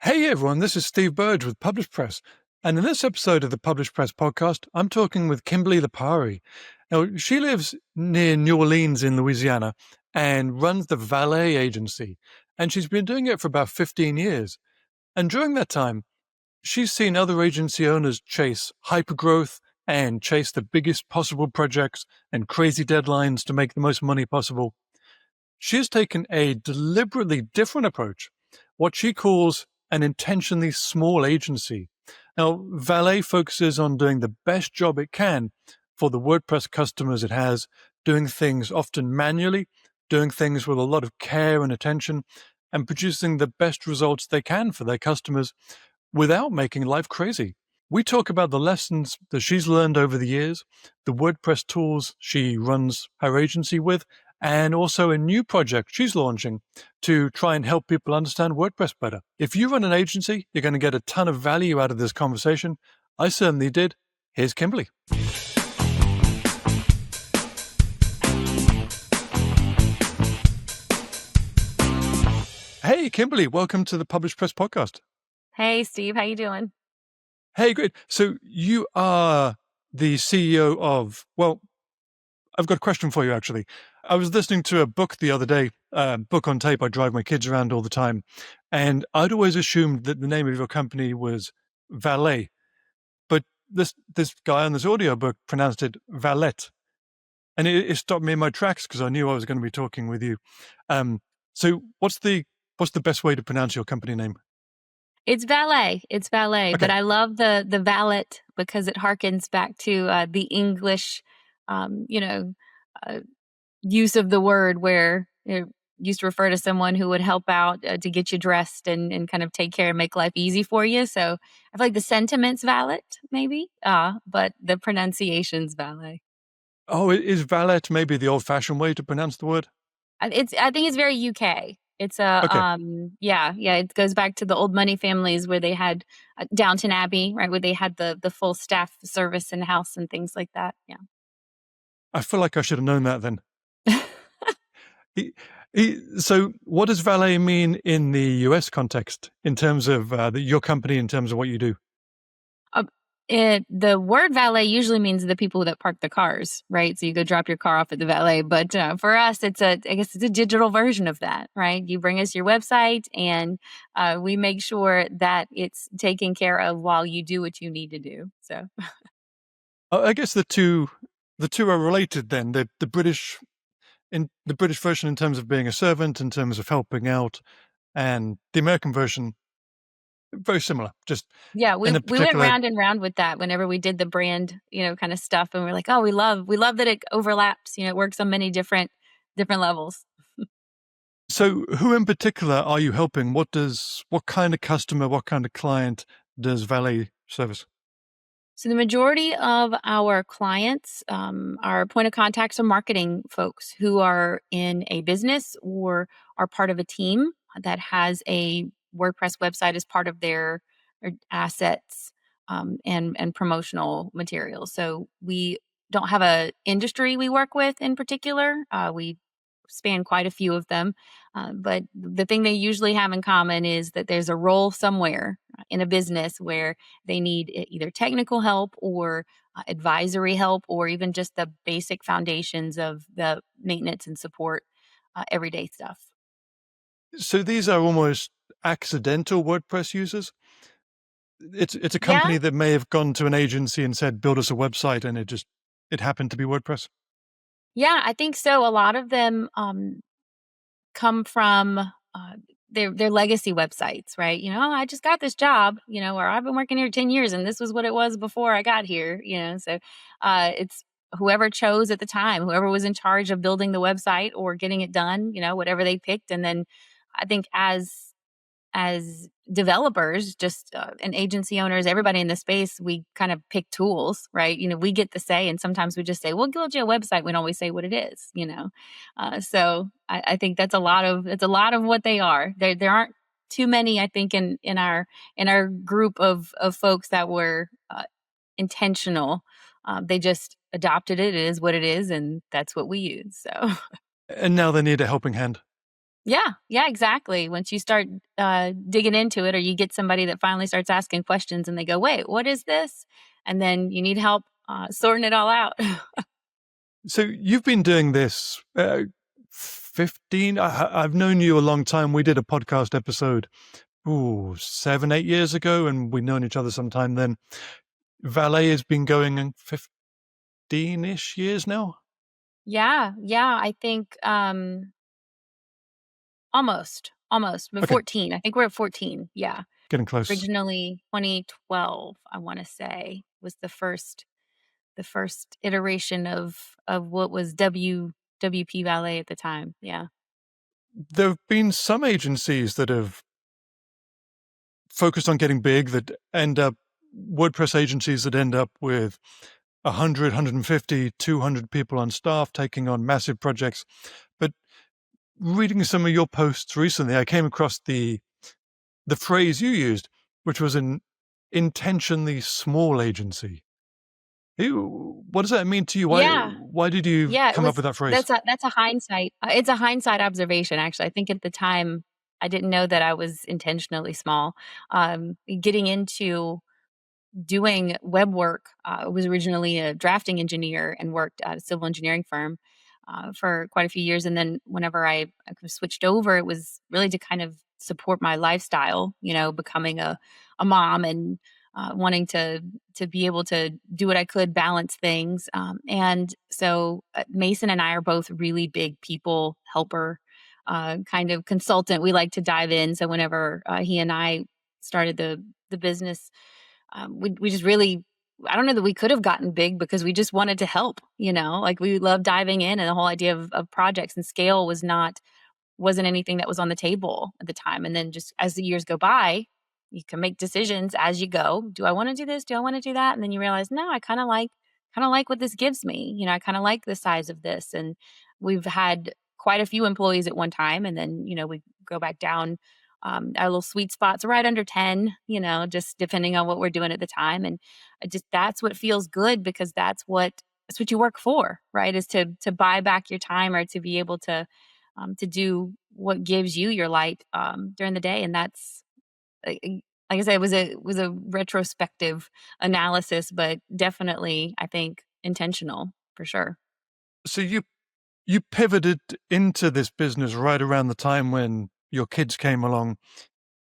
Hey everyone, this is Steve Burge with Publish Press. And in this episode of the Publish Press podcast, I'm talking with Kimberly Lipari. Now, she lives near New Orleans in Louisiana and runs the Valet agency. And she's been doing it for about 15 years. And during that time, she's seen other agency owners chase hypergrowth and chase the biggest possible projects and crazy deadlines to make the most money possible. She has taken a deliberately different approach, what she calls an intentionally small agency. Now, Valet focuses on doing the best job it can for the WordPress customers it has, doing things often manually, doing things with a lot of care and attention, and producing the best results they can for their customers without making life crazy. We talk about the lessons that she's learned over the years, the WordPress tools she runs her agency with, and also a new project she's launching to try and help people understand WordPress better. If you run an agency, you're going to get a ton of value out of this conversation. I certainly did. Here's Kimberly. Hey, Kimberly, welcome to the Publish Press podcast. Hey, Steve, how you doing? Hey, great. So you are the CEO of, well, I've got a question for you, actually. I was listening to a book the other day, book on tape. I drive my kids around all the time. And I'd always assumed that the name of your company was Valet. But this guy on this audiobook pronounced it Valet. And it stopped me in my tracks because I knew I was going to be talking with you. So what's the best way to pronounce your company name? It's Valet. It's Valet. Okay. But I love the valet because it harkens back to the English, use of the word where it used to refer to someone who would help out to get you dressed and kind of take care and make life easy for you. So I feel like the sentiment's valet, maybe, but the pronunciation's valet. Oh, is valet maybe the old-fashioned way to pronounce the word? I think it's very UK. It's a Okay. yeah. It goes back to the old money families where they had Downton Abbey, right? Where they had the full staff service in house and things like that. Yeah. I feel like I should have known that then. So what does valet mean in the US context in terms of your company, in terms of what you do? The word valet usually means the people that park the cars, right? So you go drop your car off at the valet. But for us, I guess it's a digital version of that, right? You bring us your website and we make sure that it's taken care of while you do what you need to do. So I guess the two are related then. The British version in terms of being a servant, in terms of helping out, and the American version very similar. Just yeah, in a we went particular. round and round with that whenever we did the brand, kind of stuff, and we're like, oh, we love that it overlaps. It works on many different levels. So who in particular are you helping? What kind of customer, what kind of client does valet service? So the majority of our clients, our point of contacts are marketing folks who are in a business or are part of a team that has a WordPress website as part of their assets and promotional materials. So we don't have a industry we work with in particular. We span quite a few of them. But the thing they usually have in common is that there's a role somewhere in a business where they need either technical help or advisory help, or even just the basic foundations of the maintenance and support, everyday stuff. So these are almost accidental WordPress users. It's a Yeah, company that may have gone to an agency and said, build us a website, and it happened to be WordPress. yeah, I think so. A lot of them come from their legacy websites, right? "Oh, I just got this job, or I've been working here 10 years and this was what it was before I got here. So it's whoever chose at the time, whoever was in charge of building the website or getting it done, whatever they picked. And then I think as developers, just and agency owners, everybody in the space, we kind of pick tools, right? We get the say, and sometimes we just say, "We'll build you a website." We don't always say what it is. So I think it's a lot of what they are. There aren't too many, I think, in our group of folks that were intentional. They just adopted it. It is what it is, and that's what we use. So And now they need a helping hand. Yeah, exactly. Once you start digging into it, or you get somebody that finally starts asking questions and they go, wait, what is this? And then you need help sorting it all out. So you've been doing this 15, I've known you a long time. We did a podcast episode, 7, 8 years ago, and we've known each other some time then. Valet has been going in 15-ish years now. Yeah, I think almost, but Okay, 14. I think we're at 14. Yeah. getting close. Originally 2012, I want to say, was the first iteration of what was WP Valet at the time. Yeah. There have been some agencies that have focused on getting big that end up, WordPress agencies that end up with 100, 150, 200 people on staff taking on massive projects. But reading some of your posts recently, I came across the phrase you used, which was an intentionally small agency. What does that mean to you? Yeah. Why did you Yeah, it come up was with that phrase? that's a hindsight it's a hindsight observation, actually. I think at the time, I didn't know that I was intentionally small. Getting into doing web work, was originally a drafting engineer and worked at a civil engineering firm, for quite a few years, and then whenever I kind of switched over, it was really to kind of support my lifestyle, becoming a mom and, wanting to be able to do what I could, balance things, and so, Mason and I are both really big people helper, kind of consultant. We like to dive in, so whenever, he and I started the business, we just really, I don't know that we could have gotten big because we just wanted to help, like we love diving in, and the whole idea of projects and scale wasn't anything that was on the table at the time. And then just as the years go by, you can make decisions as you go. Do I want to do this? Do I want to do that? And then you realize, no, I kind of like what this gives me. I kind of like the size of this. And we've had quite a few employees at one time, and then we go back down. Our little sweet spots right under 10, just depending on what we're doing at the time. And that's what feels good, because that's what you work for, right? Is to buy back your time, or to be able to do what gives you your light during the day. And that's like I said, it was a retrospective analysis, but definitely, I think, intentional for sure. So you pivoted into this business right around the time when your kids came along.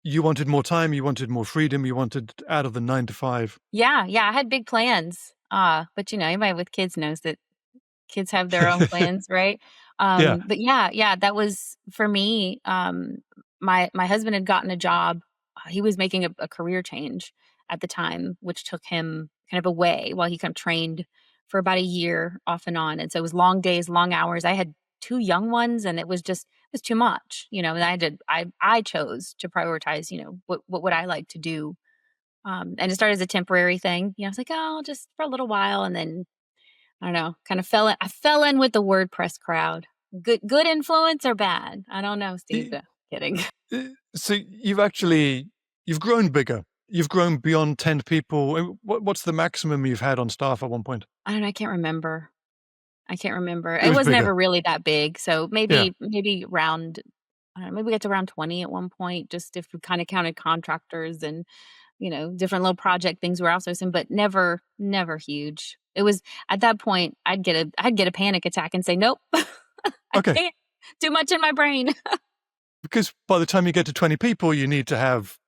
You wanted more time, you wanted more freedom, you wanted out of the 9 to 5. Yeah, I had big plans. But anybody with kids knows that kids have their own plans, right? Yeah. But yeah, that was for me. My husband had gotten a job. He was making a career change at the time, which took him kind of away while he kind of trained for about a year off and on. And so it was long days, long hours. I had two young ones, and it was too much, and I chose to prioritize, what would I like to do. And it started as a temporary thing. I was like, oh, just for a little while. And then I don't know, kind of I fell in with the WordPress crowd. Good influence or bad? I don't know, Steve. Y- Kidding. So you've grown bigger. You've grown beyond 10 people. What's the maximum you've had on staff at one point? I don't know, I can't remember. I can't remember. It It was was bigger. never really that big, so Yeah. maybe around, I don't know, maybe we got to around 20 at one point, just if we kinda counted contractors and, different little project things we're outsourcing, but never huge. It was at that point, I'd get a panic attack and say, "Nope, I Okay. can't. Too much in my brain." Because by the time you get to 20 people, you need to have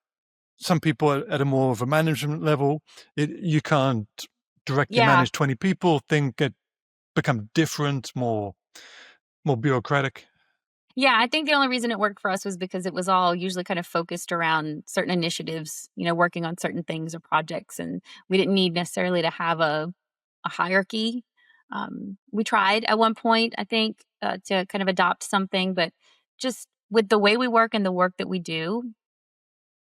some people at a more of a management level. You can't directly Yeah. manage 20 people. Things become different, more bureaucratic. Yeah, I think the only reason it worked for us was because it was all usually kind of focused around certain initiatives, working on certain things or projects, and we didn't need necessarily to have a hierarchy. We tried at one point, I think, to kind of adopt something, but just with the way we work and the work that we do,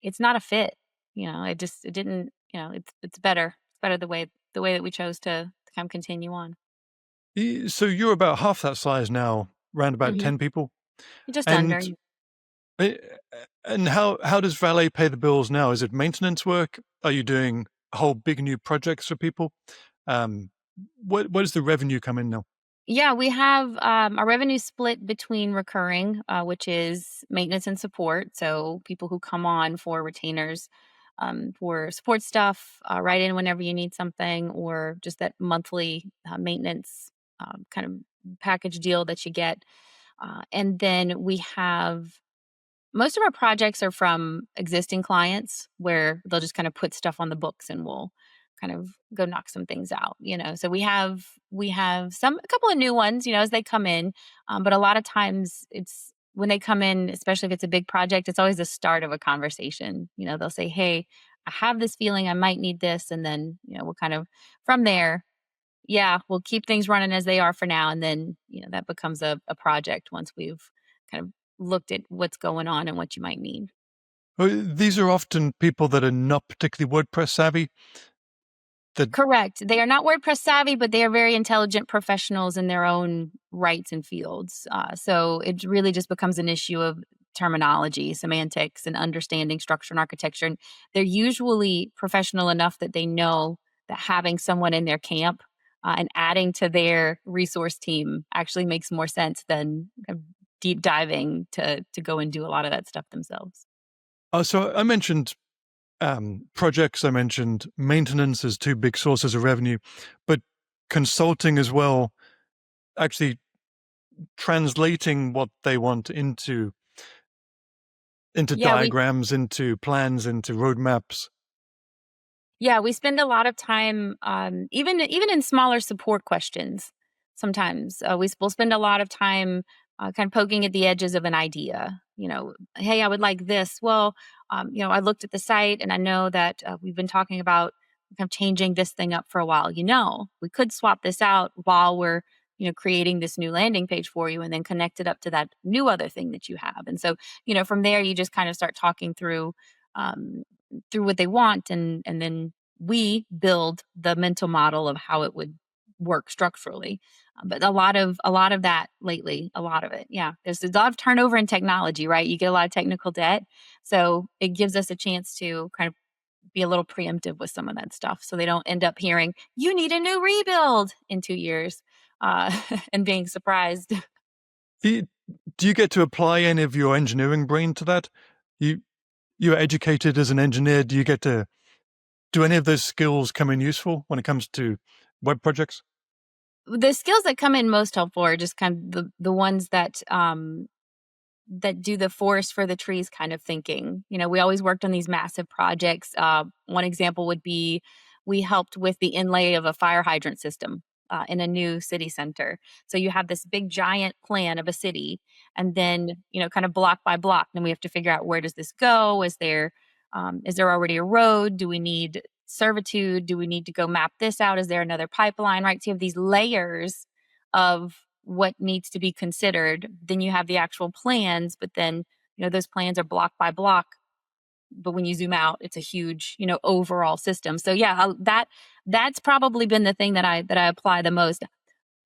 it's not a fit. It didn't. It's better. It's better the way that we chose to kind of continue on. So you're about half that size now, around about Hmm. 10 people. Just under. And eh, and how does Valet pay the bills now? Is it maintenance work? Are you doing whole big new projects for people? Um, where does the revenue come in now? Yeah, we have our revenue split between recurring, which is maintenance and support. So people who come on for retainers, for support stuff, write in whenever you need something, or just that monthly maintenance kind of package deal that you get. And then we have most of our projects are from existing clients where they'll just kind of put stuff on the books and we'll kind of go knock some things out, you know. So we have some a couple of new ones, you know, as they come in. But a lot of times it's when they come in, especially if it's a big project, it's always the start of a conversation. You know, they'll say, "Hey, I have this feeling I might need this," and then you know we'll kind of from there. Yeah, we'll keep things running as they are for now, and then, you know, that becomes a project once we've kind of looked at what's going on and what you might need. These are often people that are not particularly WordPress savvy. That Correct. They are not WordPress savvy, but they are very intelligent professionals in their own rights and fields. So it really just becomes an issue of terminology, semantics, and understanding structure and architecture. And they're usually professional enough that they know that having someone in their camp and adding to their resource team actually makes more sense than deep diving to go and do a lot of that stuff themselves. so I mentioned projects, I mentioned maintenance as two big sources of revenue, but consulting as well, actually translating what they want into Yeah, we diagrams, into plans, into roadmaps. Yeah, we spend a lot of time, even in smaller support questions. Sometimes we'll spend a lot of time kind of poking at the edges of an idea. You know, hey, I would like this. Well, you know, I looked at the site and I know that we've been talking about kind of changing this thing up for a while. You know, we could swap this out while we're creating this new landing page for you, and then connect it up to that new other thing that you have. And so, from there, you just kind of start talking um, through what they want, and then we build the mental model of how it would work structurally. But a lot of that lately, a lot of it, yeah. There's a lot of turnover in technology, right? You get a lot of technical debt, so it gives us a chance to kind of be a little preemptive with some of that stuff, so they don't end up hearing you need a new rebuild in 2 years, and being surprised. Do you, do you get to apply any of your engineering brain to that? You you're educated as an engineer. Do you get to do any of those skills come in useful when it comes to web projects? The skills that come in most helpful are just kind of the ones that do the forest for the trees kind of thinking. You know, we always worked on these massive projects. One example would be we helped with the inlay of a fire hydrant system in a new city center. So you have this big giant plan of a city, and then kind of block by block. Then we have to figure out, where does this go? Is there already a road? Do we need servitude? Do we need to go map this out? Is there another pipeline? Right. So you have these layers of what needs to be considered. Then you have the actual plans, but then those plans are block by block. But when you zoom out, it's a huge overall system. So yeah, that's probably been the thing that I apply the most.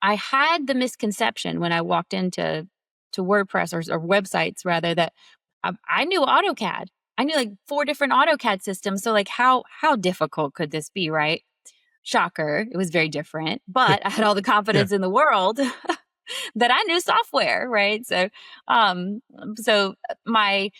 I had the misconception when I walked into WordPress or websites rather, that I knew AutoCAD. I knew like four different AutoCAD systems. So like how difficult could this be, right? Shocker, it was very different, but I had all the Yeah. confidence in the world that I knew software, right? So my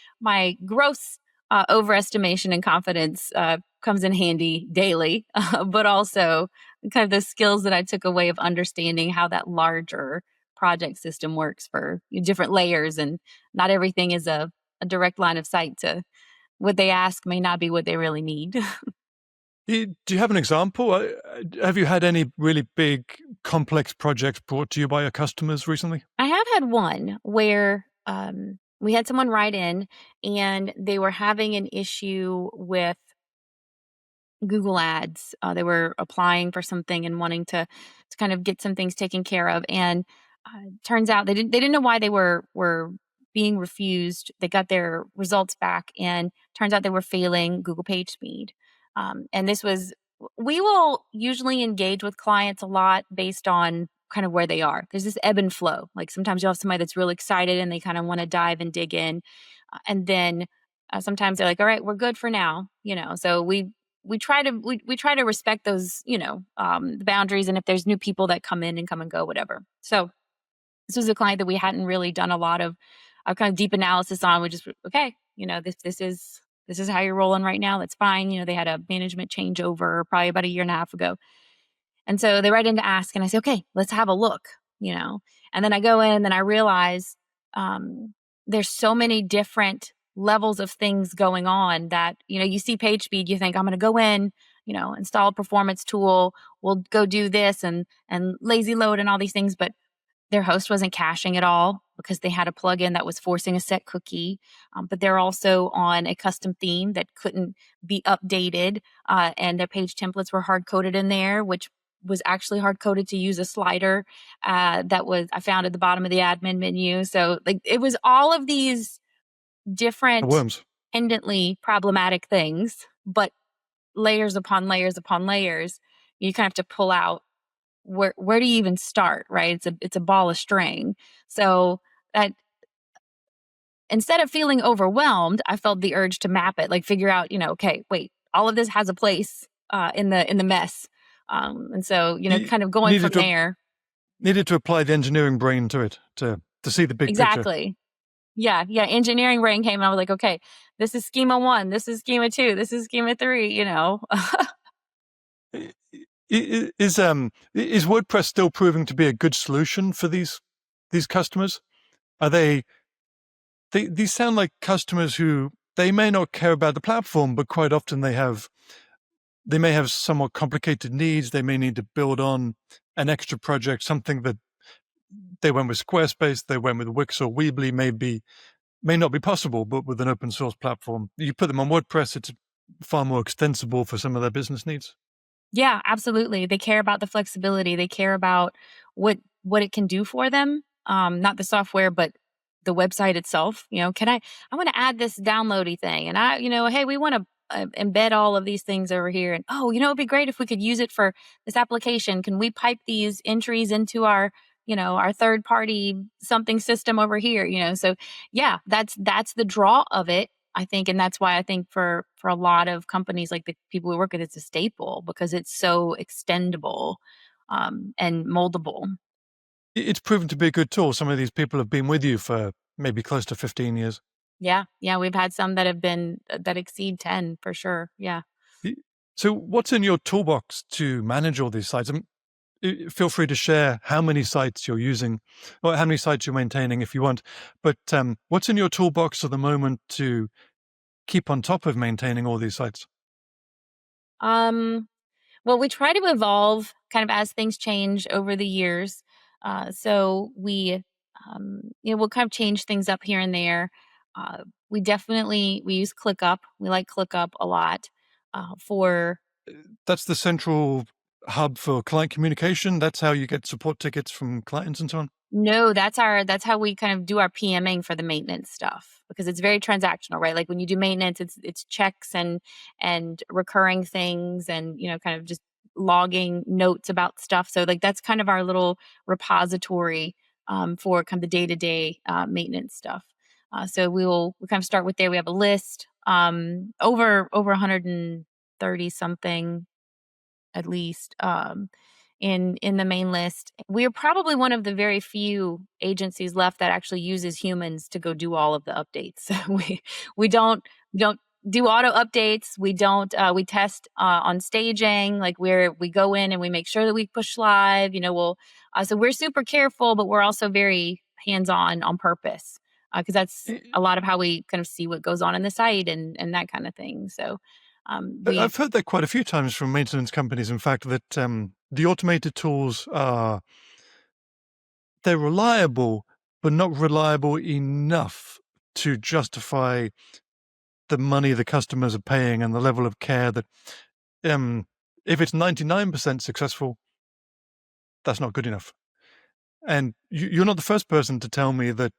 gross overestimation and confidence comes in handy daily, but also kind of the skills that I took away of understanding how that larger project system works for different layers, and not everything is a direct line of sight to what they ask may not be what they really need. Do you have an example? Have you had any really big, complex projects brought to you by your customers recently? I have had one where we had someone write in and they were having an issue with Google Ads. They were applying for something and wanting to kind of get some things taken care of, and turns out they didn't know why they were being refused. They got their results back, and turns out they were failing Google Page Speed. And this was We will usually engage with clients a lot based on kind of where they are. There's this ebb and flow. Like sometimes you'll have somebody that's real excited and they kind of want to dive and dig in, and then sometimes they're like, "All right, we're good for now." So we try to we try to respect those, the boundaries, and if there's new people that come in and come and go, whatever. So this was a client that we hadn't really done a lot of kind of deep analysis on. We just, okay, this is how you're rolling right now. That's fine. They had a management changeover probably about a year and a half ago. And so they write in to ask, and I say, okay, let's have a look, And then I go in and I realize there's so many different levels of things going on that, you see page speed, you think, I'm going to go in, install a performance tool, we'll go do this and lazy load and all these things. But their host wasn't caching at all because they had a plugin that was forcing a set cookie. But they're also on a custom theme that couldn't be updated. And their page templates were hard coded in there, which was actually hard coded to use a slider that was I found at the bottom of the admin menu. So like it was all of these The different worms. independently problematic things, but layers upon layers upon layers. You kind of have to pull out where do you even start, right? It's a ball of string. So that instead of feeling overwhelmed, I felt the urge to map it, like figure out, okay, wait, all of this has a place in the mess. And so, You kind of going needed from to there. needed to apply the engineering brain to it to see the big picture. Exactly. Yeah. Yeah. Engineering brain came and I was like, okay, this is schema 1, this is schema 2, this is schema 3, I- is WordPress still proving to be a good solution for these customers? Are these sound like customers who they may not care about the platform, but quite often they may have somewhat complicated needs. They may need to build on an extra project, something that they went with Squarespace, they went with Wix or Weebly, may not be possible, but with an open source platform, you put them on WordPress, it's far more extensible for some of their business needs. Yeah, absolutely. They care about the flexibility. They care about what it can do for them. Not the software, but the website itself. I want to add this downloady thing, and hey, we want to embed all of these things over here. And oh, it'd be great if we could use it for this application. Can we pipe these entries into our third party something system over here? So yeah, that's the draw of it, I think, and that's why I think for a lot of companies, like the people we work with, it's a staple because it's so extendable and moldable. It's proven to be a good tool. Some of these people have been with you for maybe close to 15 years. Yeah, yeah, we've had some that have been that exceed 10 for sure. Yeah. So what's in your toolbox to manage all these sites? Feel free to share how many sites you're using or how many sites you're maintaining if you want. But what's in your toolbox at the moment to keep on top of maintaining all these sites? Um well, we try to evolve kind of as things change over the years. So we'll kind of change things up here and there. Uh, we use ClickUp. We like ClickUp a lot for That's the central hub for client communication. That's how you get support tickets from clients and so on. No, that's how we kind of do our PMing for the maintenance stuff because it's very transactional, right? Like when you do maintenance, it's checks and recurring things and kind of just logging notes about stuff. So like that's kind of our little repository for kind of the day-to-day maintenance stuff. So we kind of start with there. We have a list over 130 something at least in the main list. We are probably one of the very few agencies left that actually uses humans to go do all of the updates. We don't do auto updates. We don't we test on staging, like where we go in and we make sure that we push live. So we're super careful, but we're also very hands on purpose because that's a lot of how we kind of see what goes on in the site and that kind of thing. So we I've heard that quite a few times from maintenance companies, in fact, that the automated tools they're reliable, but not reliable enough to justify the money the customers are paying and the level of care that if it's 99% successful, that's not good enough. And you're not the first person to tell me that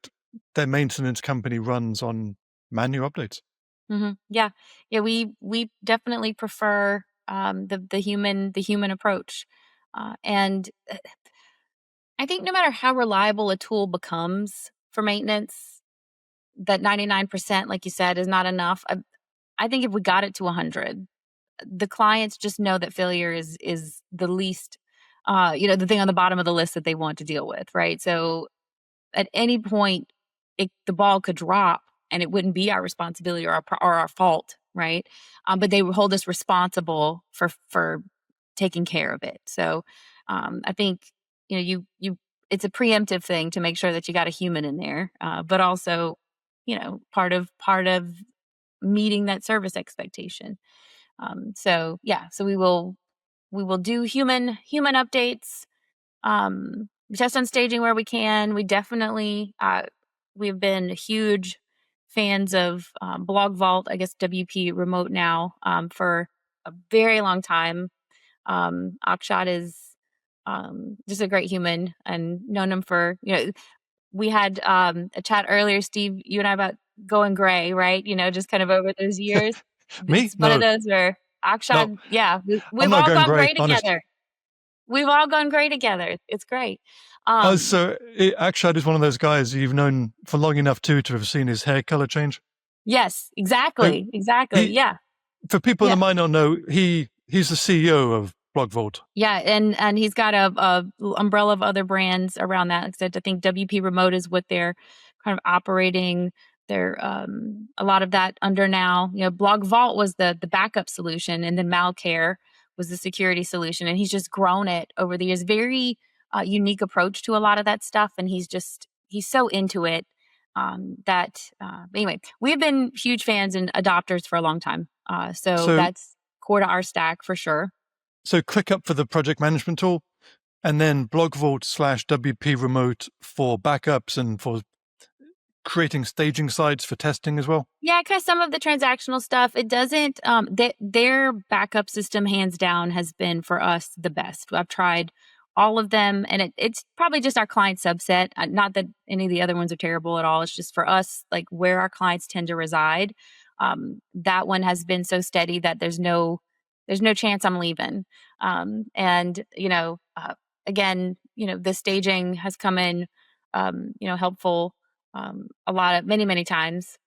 their maintenance company runs on manual updates. Yeah, yeah. We definitely prefer the human approach, and I think no matter how reliable a tool becomes for maintenance, that 99%, like you said, is not enough. I think if we got it to 100, the clients just know that failure is the least, the thing on the bottom of the list that they want to deal with, right? So at any point, the ball could drop, and it wouldn't be our responsibility or our fault, right? But they would hold us responsible for taking care of it. So I think you it's a preemptive thing to make sure that you got a human in there, but also part of meeting that service expectation. So yeah, so we will do human updates. We test on staging where we can. We definitely we've been huge fans of Blog Vault, I guess WP Remote now, for a very long time. Akshat is just a great human, and known him for, we had a chat earlier, Steve, you and I, about going gray, right? Just kind of over those years. Me? It's one of No, those where no, Akshat, yeah, I'm we've not all going gone grey, gray honest. together. We've all gone gray together. It's great. Um, So Akshat is one of those guys you've known for long enough too to have seen his hair color change. yes, So exactly. he, Yeah, for people that yeah. might not know, he's the CEO of Blog Vault. Yeah, and he's got a umbrella of other brands around that. Like I said, I think WP Remote is what they're kind of operating their a lot of that under now. Blog Vault was the backup solution, and then Malcare was the security solution, and he's just grown it over the years. Very unique approach to a lot of that stuff, and he's so into it. Anyway, we've been huge fans and adopters for a long time. So So that's core to our stack for sure. so ClickUp for the project management tool, and then Blog Vault / WP Remote for backups and for creating staging sites for testing as well. Yeah, because some of the transactional stuff, it doesn't, their backup system, hands down, has been for us the best. I've tried all of them, and it's probably just our client subset. Not that any of the other ones are terrible at all. It's just for us, like where our clients tend to reside. That one has been so steady that there's no chance I'm leaving. And again, the staging has come in, helpful, a lot of many times,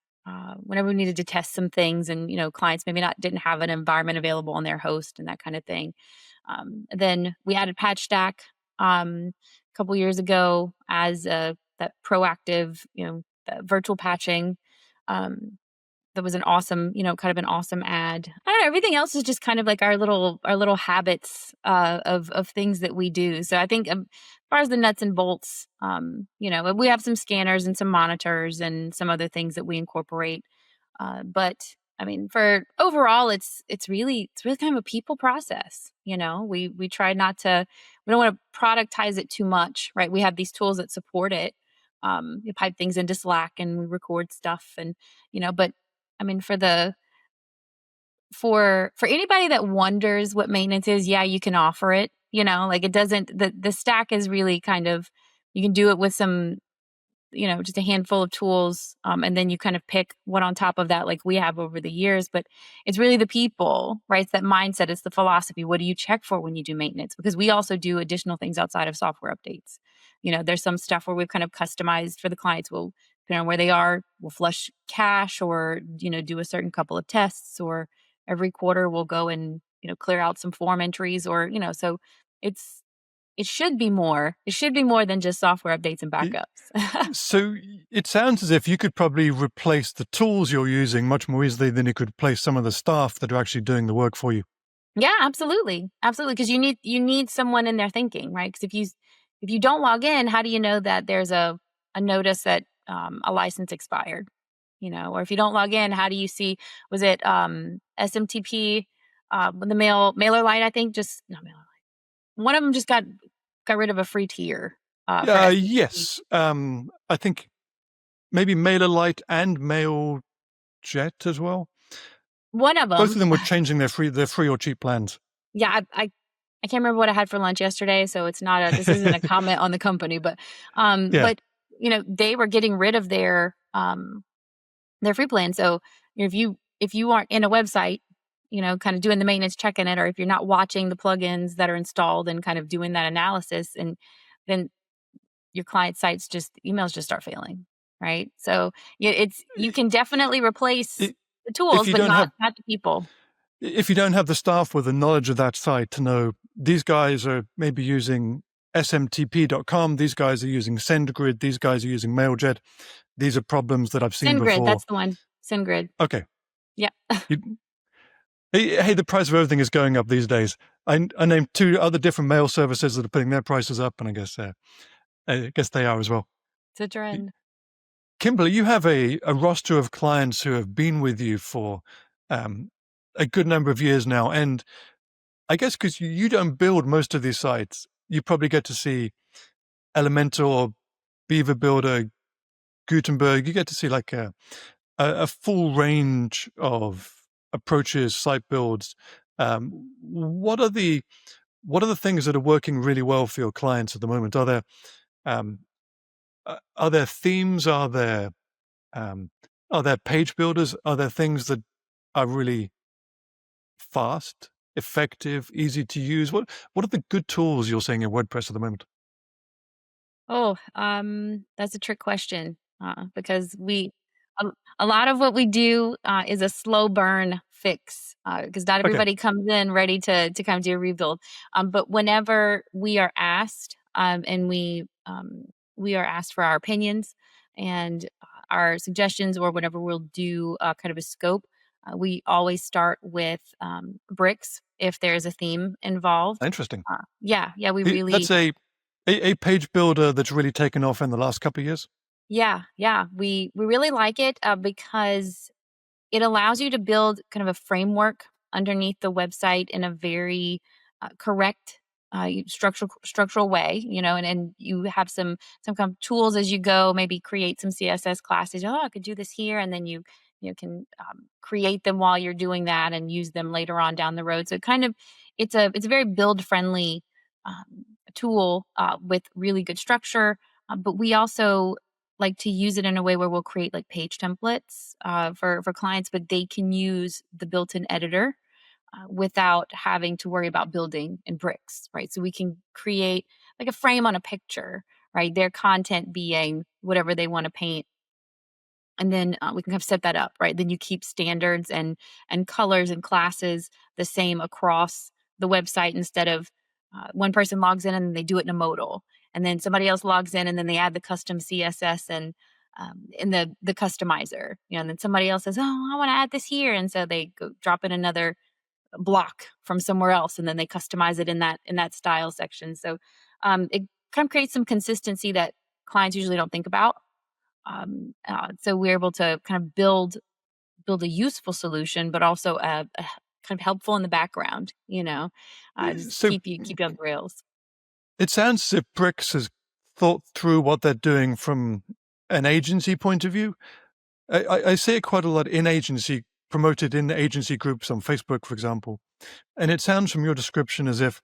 whenever we needed to test some things, and clients maybe not didn't have an environment available on their host and that kind of thing. Then we added Patch Stack a couple years ago as that proactive, virtual patching. That was an awesome, kind of an awesome ad. I don't know. Everything else is just kind of like our little habits of things that we do. So I think, as far as the nuts and bolts, we have some scanners and some monitors and some other things that we incorporate. But I mean, for overall, it's really kind of a people process. We try not to, we don't want to productize it too much, right? We have these tools that support it. We pipe things into Slack and we record stuff, and but I mean, for anybody that wonders what maintenance is, yeah, you can offer it. Like, it doesn't, the stack is really kind of, you can do it with some, just a handful of tools, and then you kind of pick one on top of that, like we have over the years. But it's really the people, right? It's that mindset. It's the philosophy. What do you check for when you do maintenance? Because we also do additional things outside of software updates. There's some stuff where we've kind of customized for the clients. We'll, depending on where they are, we'll flush cache, or do a certain couple of tests, or every quarter we'll go and clear out some form entries, or so it's it should be more than just software updates and It- backups. So it sounds as if you could probably replace the tools you're using much more easily than you could replace some of the staff that are actually doing the work for you. Yeah, absolutely. Absolutely. Because you need someone in there thinking, right? Because if you don't log in, how do you know that there's a notice that a license expired? Or if you don't log in, how do you see, was it SMTP, the mailer light, I think, just not mailer light. One of them just got rid of a free tier for SMTP. Yes. I think maybe MailerLite and MailJet as well. One of Both of them, them were changing their free or cheap plans. yeah, I can't remember what I had for lunch yesterday, so this isn't a comment on the company, but Yeah. they were getting rid of their free plan. So if you aren't in a website, kind of doing the maintenance, checking it, or if you're not watching the plugins that are installed and kind of doing that analysis, and then your client sites, just emails just start failing, right? So yeah, you can definitely replace I- the If tools, you but don't not have the people. if you don't have the staff with the knowledge of that site to know these guys are maybe using smtp.com, these guys are using SendGrid, these guys are using Mailjet, these are problems that I've seen SendGrid, before. that's the one. SendGrid. Okay. Yeah. Hey, the price of everything is going up these days. I named 2 other different mail services that are putting their prices up, and I guess they are as well. It's a trend. Kimberly, you have a roster of clients who have been with you for um, a good number of years now, and I guess because you don't build most of these sites, you probably get to see Elementor, Beaver Builder, Gutenberg. You get to see like a full range of approaches, site builds. What are the things that are working really well for your clients at the moment? Um, are there themes? Um, are there page builders? Are there things that are really fast, effective, easy to use? What are the good tools you're seeing in WordPress at the moment? Oh, that's a trick question, because a lot of what we do is a slow burn fix, because not Okay, everybody comes in ready to kind of do a rebuild. But whenever we are asked, and we are asked for our opinions and our suggestions, or whenever we'll do kind of a scope, we always start with bricks if there's a theme involved. interesting. Yeah, yeah, we That's really. a page builder that's really taken off in the last couple of years. Yeah, yeah, we really like it, because it allows you to build kind of a framework underneath the website in a very correct structural way, and you have some kind of tools as you go. Maybe create some CSS classes. Oh, I could do this here, and then you can create them while you're doing that and use them later on down the road. So it's a very build friendly tool with really good structure. But we also like to use it in a way where we'll create like page templates for clients, but they can use the built-in editor without having to worry about building in bricks, right? So we can create like a frame on a picture, right? Their content being whatever they want to paint, and then we can kind of set that up, right? Then you keep standards and colors and classes the same across the website, instead of one person logs in and then they do it in a modal, and then somebody else logs in and then they add the custom CSS and in the customizer, and then somebody else says, "Oh, I want to add this here," and so they go drop in another block from somewhere else, and then they customize it in that style section. So it kind of creates some consistency that clients usually don't think about. So we're able to kind of build a useful solution, but also a kind of helpful in the background. Just So keep you on the rails. it sounds as if Bricks has thought through what they're doing from an agency point of view. I see it quite a lot in agency, promoted in agency groups on Facebook, for example. And it sounds from your description as if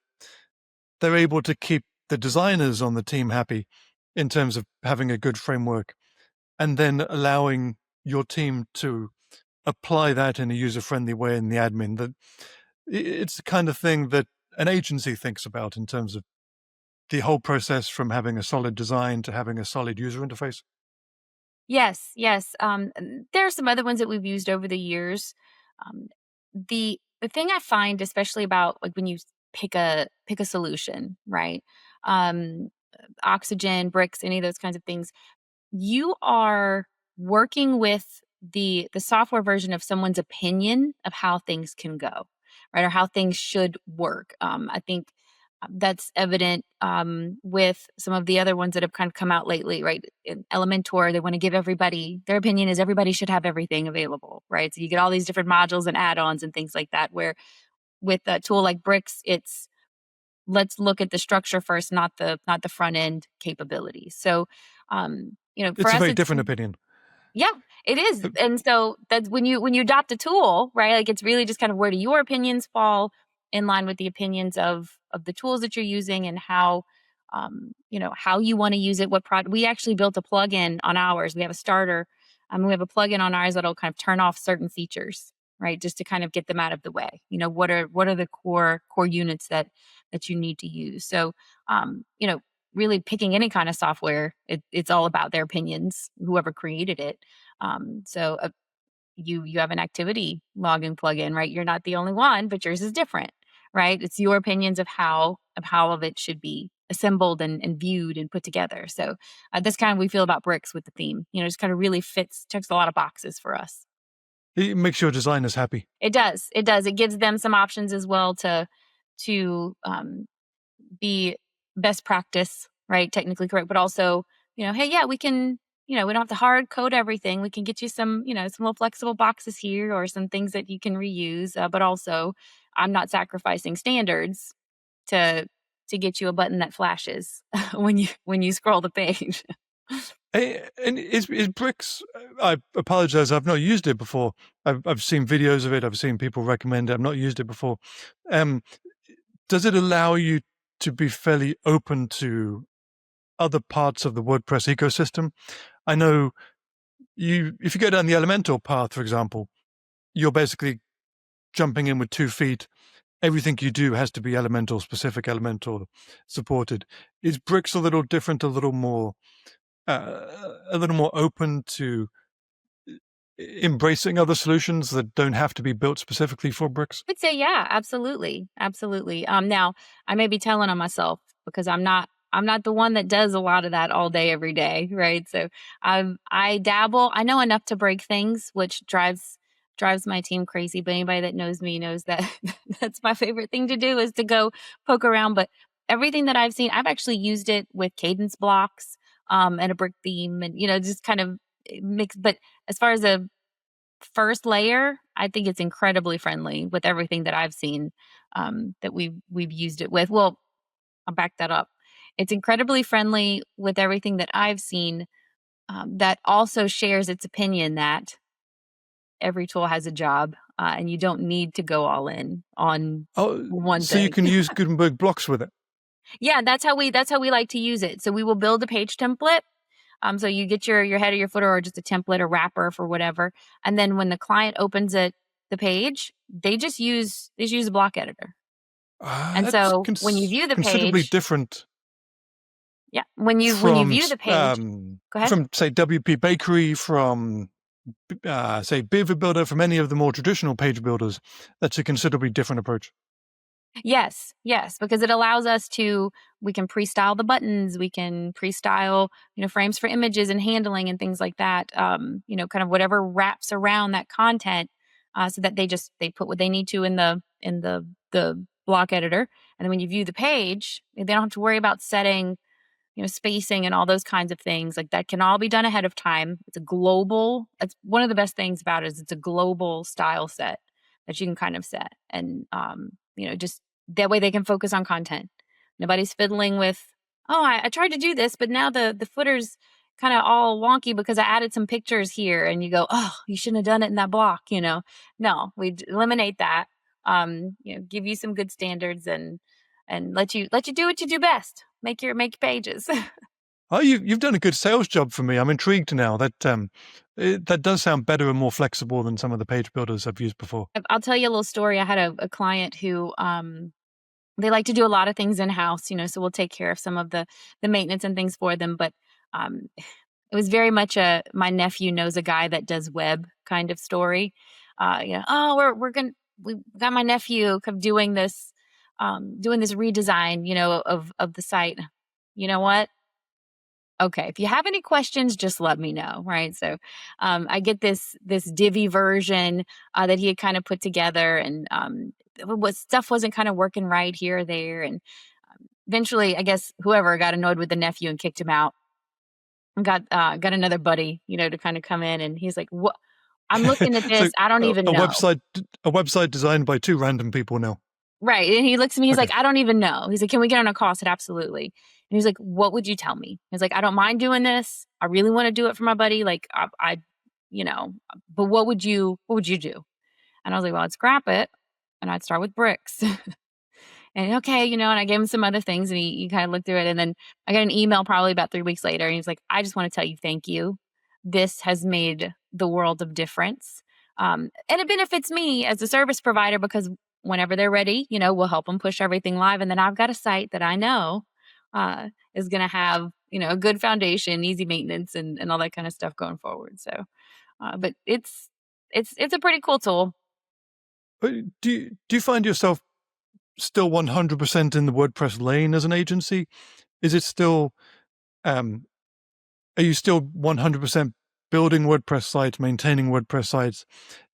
they're able to keep the designers on the team happy in terms of having a good framework and then allowing your team to apply that in a user friendly way in the admin. That it's the kind of thing that an agency thinks about in terms of the whole process from having a solid design to having a solid user interface. Yes, yes. And there are some other ones that we've used over the years. Um, the thing I find, especially about like when you pick a solution, right? Um, Oxygen, bricks, any of those kinds of things, you are working with the software version of someone's opinion of how things can go, right? Or how things should work. I think that's evident with some of the other ones that have kind of come out lately, right? In Elementor, they want to give everybody, their opinion is everybody should have everything available, right? So you get all these different modules and add-ons and things like that, where with a tool like bricks, it's let's look at the structure first, not the front end capabilities. So for It's a us, very it's different opinion. yeah, it is. Uh, And so that's when you adopt a tool, right? Like it's really just kind of where do your opinions fall in line with the opinions of the tools that you're using, and how you want to use it. What product we actually built a plugin on ours. We have a starter. We have a plugin on ours that'll kind of turn off certain features, right? Just to kind of get them out of the way. What are the core units that you need to use. So really picking any kind of software, it's all about their opinions, whoever created it. So you have an activity logging plugin, right? You're not the only one, but yours is different, right? It's your opinions of how of it should be assembled and viewed and put together. So that's kind of we feel about bricks with the theme. Just kind of really checks a lot of boxes for us. It makes your designers happy. It does. It does. It gives them some options as well to be best practice, right? Technically correct, but also, hey, yeah, we can, we don't have to hard code everything. We can get you some little flexible boxes here or some things that you can reuse. But also, I'm not sacrificing standards to get you a button that flashes when you scroll the page. And is bricks? I apologize. I've not used it before. I've seen videos of it. I've seen people recommend it. I've not used it before. Does it allow you to be fairly open to other parts of the WordPress ecosystem? I know if you go down the Elementor path, for example, you're basically jumping in with 2 feet. Everything you do has to be Elementor specific, Elementor supported. Is bricks a little different, a little more open to embracing other solutions that don't have to be built specifically for bricks? Would say, yeah, absolutely. Absolutely. Now I may be telling on myself because I'm not the one that does a lot of that all day, every day. Right. So I dabble. I know enough to break things, which drives my team crazy. But anybody that knows me knows that that's my favorite thing to do is to go poke around. But everything that I've seen, I've actually used it with cadence blocks, and a brick theme and, just kind of mix. But as far as a first layer, I think it's incredibly friendly with everything that I've seen, that we've used it with. Well, I'll back that up. It's incredibly friendly with everything that I've seen, that also shares its opinion that every tool has a job, and you don't need to go all in on Oh, one so you thing. can use Gutenberg blocks with it. Yeah, that's how we like to use it. So we will build a page template. So you get your header, your footer, or just a template, a wrapper for whatever. And then when the client opens the page, they just use a block editor. And That's so when you view the considerably page, different yeah, when you view the page, go ahead. from say WP Bakery, from say Beaver Builder, from any of the more traditional page builders. That's a considerably different approach. Yes, yes, because it allows us we can pre-style the buttons, we can pre-style, frames for images and handling and things like that. Kind of whatever wraps around that content, so that they put what they need to in the block editor, and then when you view the page, they don't have to worry about setting spacing and all those kinds of things. Like that can all be done ahead of time. That's one of the best things about it is it's a global style set that you can kind of set. And, just that way they can focus on content. Nobody's fiddling with, oh, I tried to do this, but now the footer's kind of all wonky because I added some pictures here. And you go, oh, you shouldn't have done it in that block. No, we eliminate that. Give you some good standards and let you do what you do best. Make your pages. Oh, you've done a good sales job for me. I'm intrigued now. That does sound better and more flexible than some of the page builders I've used before. I'll tell you a little story. I had a client who they like to do a lot of things in house, so we'll take care of some of the maintenance and things for them. But um, it was very much a my nephew knows a guy that does web kind of story. Oh, we got my nephew doing this redesign, of the site. You know what? Okay, if you have any questions, just let me know, right? So, I get this Divi version, that he had kind of put together, and what stuff wasn't kind of working right here or there, and eventually, I guess whoever got annoyed with the nephew and kicked him out, and got another buddy, to kind of come in, and he's like, "What? I'm looking at So this. I don't even a know." website designed by 2 random people now. Right, and he looks at me, he's Okay. like, "I don't even know." He's like, "Can we get on a call?" I said, "Absolutely." And he's like, "What would you tell me?" He's like, "I don't mind doing this. I really wanna do it for my buddy, like, you know, but what would you do?" And I was like, "Well, I'd scrap it, and I'd start with bricks." And okay, and I gave him some other things, and he kinda looked through it, and then I got an email probably about 3 weeks later, and he's like, "I just wanna tell you thank you. This has made the world of difference." And it benefits me as a service provider because whenever they're ready, we'll help them push everything live, and then I've got a site that I know, is gonna have, a good foundation, easy maintenance, and all that kinda stuff going forward, so, but it's a pretty cool tool. But do you find yourself still 100% in the WordPress lane as an agency? Is it still are you still 100% building WordPress sites, maintaining WordPress sites?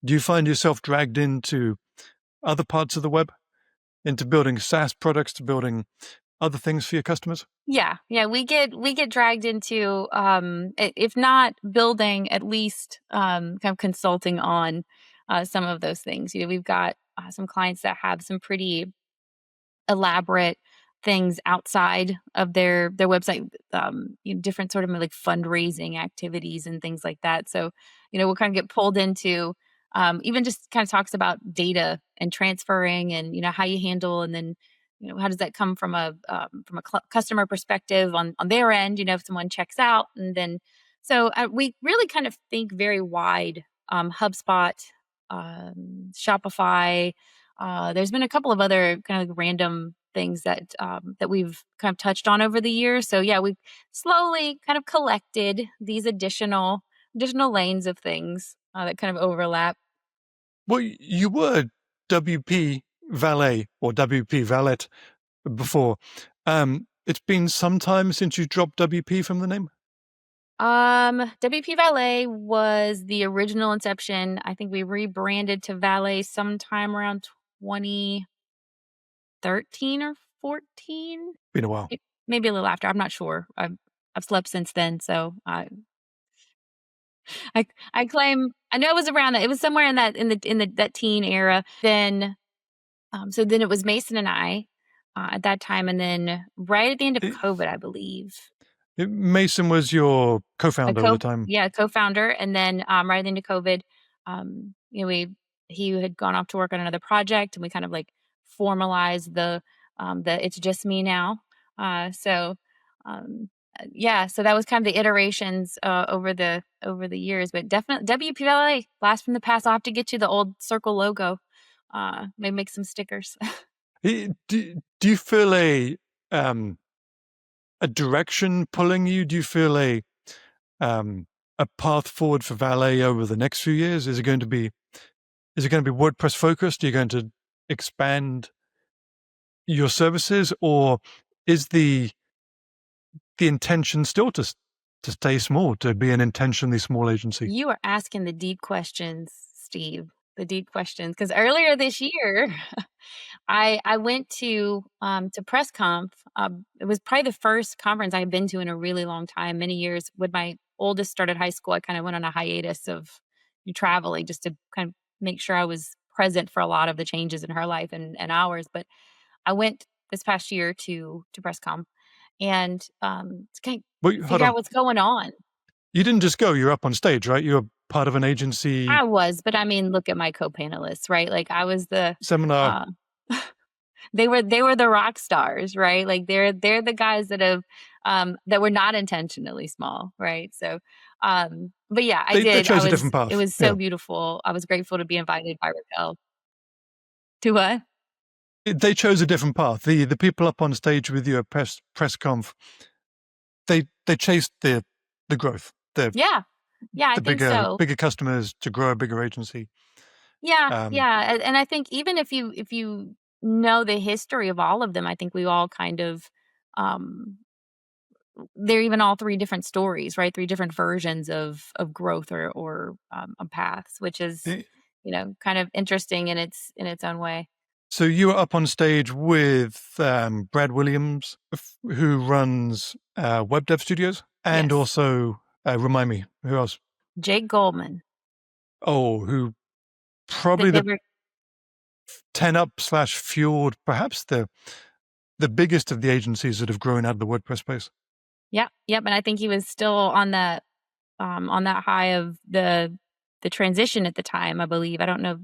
Do you find yourself dragged into other parts of the web, into building SaaS products, to building other things for your customers? Yeah, yeah, we get dragged into if not building, at least kind of consulting on some of those things. We've got some clients that have some pretty elaborate things outside of their website, different sort of like fundraising activities and things like that. So, we'll kind of get pulled into even just kind of talks about data and transferring, and how you handle, and then how does that come from a customer perspective on their end. If someone checks out, and then we really kind of think very wide. HubSpot, Shopify, there's been a couple of other kind of random things that we've kind of touched on over the years. So yeah, we've slowly kind of collected these additional lanes of things that kind of overlap. Well, you were WP Valet or WP Valet before. It's been some time since you dropped WP from the name. WP Valet was the original inception. I think we rebranded to Valet sometime around 2013 or 14. Been a while. Maybe a little after. I'm not sure. I've slept since then, so I claim I know it was around that. It was somewhere in the that teen era. Then so then it was Mason and I at that time, and then right at the end of It, COVID, I believe. Mason was your A co-founder at the time. co-founder, and then right at the end of COVID, we he had gone off to work on another project, and we kind of like formalized the it's just me now. So yeah, so that was kind of the iterations over the years, but definitely WPLA, blast from the past. I'll have to get you the old circle logo. Maybe make some stickers. Do you feel a direction pulling you? Do you feel um, a path forward for Valet over the next few years? Is it going to be WordPress focused? Are you going to expand your services, or is the intention still to stay small, to be an intentionally small agency? You are asking the deep questions, Steve. The deep questions, because earlier this year, I went to PressConf. It was probably the first conference I had been to in a really long time, many years. When my oldest started high school, I kind of went on a hiatus of traveling just to kind of make sure I was present for a lot of the changes in her life and ours. But I went this past year to PressConf, and to kind Wait, of hold figure out on. what's going on. You didn't just go. You're up on stage, right? You're part of an agency I was, but I mean, look at my co-panelists, right? Like I was the seminar. uh they were the rock stars, right? Like they're the guys that were not intentionally small, right? So but yeah, I They did. chose a different It path. was so Yeah, beautiful. I was grateful to be invited by Raquel. To what? they chose a different path. The people up on stage with you at press conf, they chased the growth, Yeah. Yeah, I the think so. bigger customers, to grow a bigger agency. Yeah, Um, yeah. And I think even if you know the history of all of them, I think we all kind of um they're even all three different stories, right? Three different versions of growth or paths, which is, eh, kind of interesting in its own way. so you were up on stage with Brad Williams, who runs Web Dev Studios, and Yes. also remind me who else? Jake Goldman. Oh, who They, probably they the were 10 up slash fueled, perhaps the biggest of the agencies that have grown out of the WordPress space. Yep, yep. And I think he was still on that high of the transition at the time, I believe. I don't know.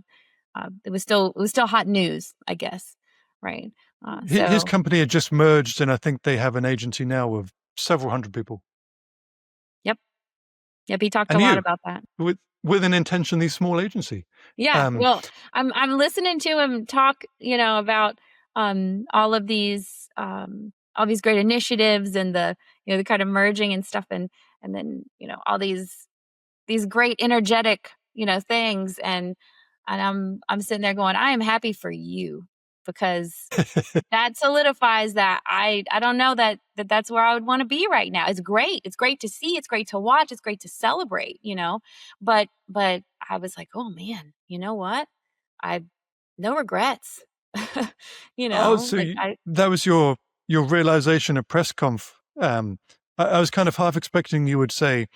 It was still hot news, I guess. Right. His So company had just merged, and I think they have an agency now of several hundred people. yep. Yep. He talked a And lot you, about that. with an intentionally small agency. Yeah, Um, well, I'm listening to him talk, about all of these great initiatives and the kind of merging and stuff, and then all these great energetic things. And I'm sitting there going, I am happy for you, because that solidifies that I don't know that's where I would want to be right now. It's great. It's great to see. It's great to watch. It's great to celebrate. But I was like, oh man, you know what? I no regrets. Oh, so Like I that was your realization at press conf. I was kind of half expecting you would say,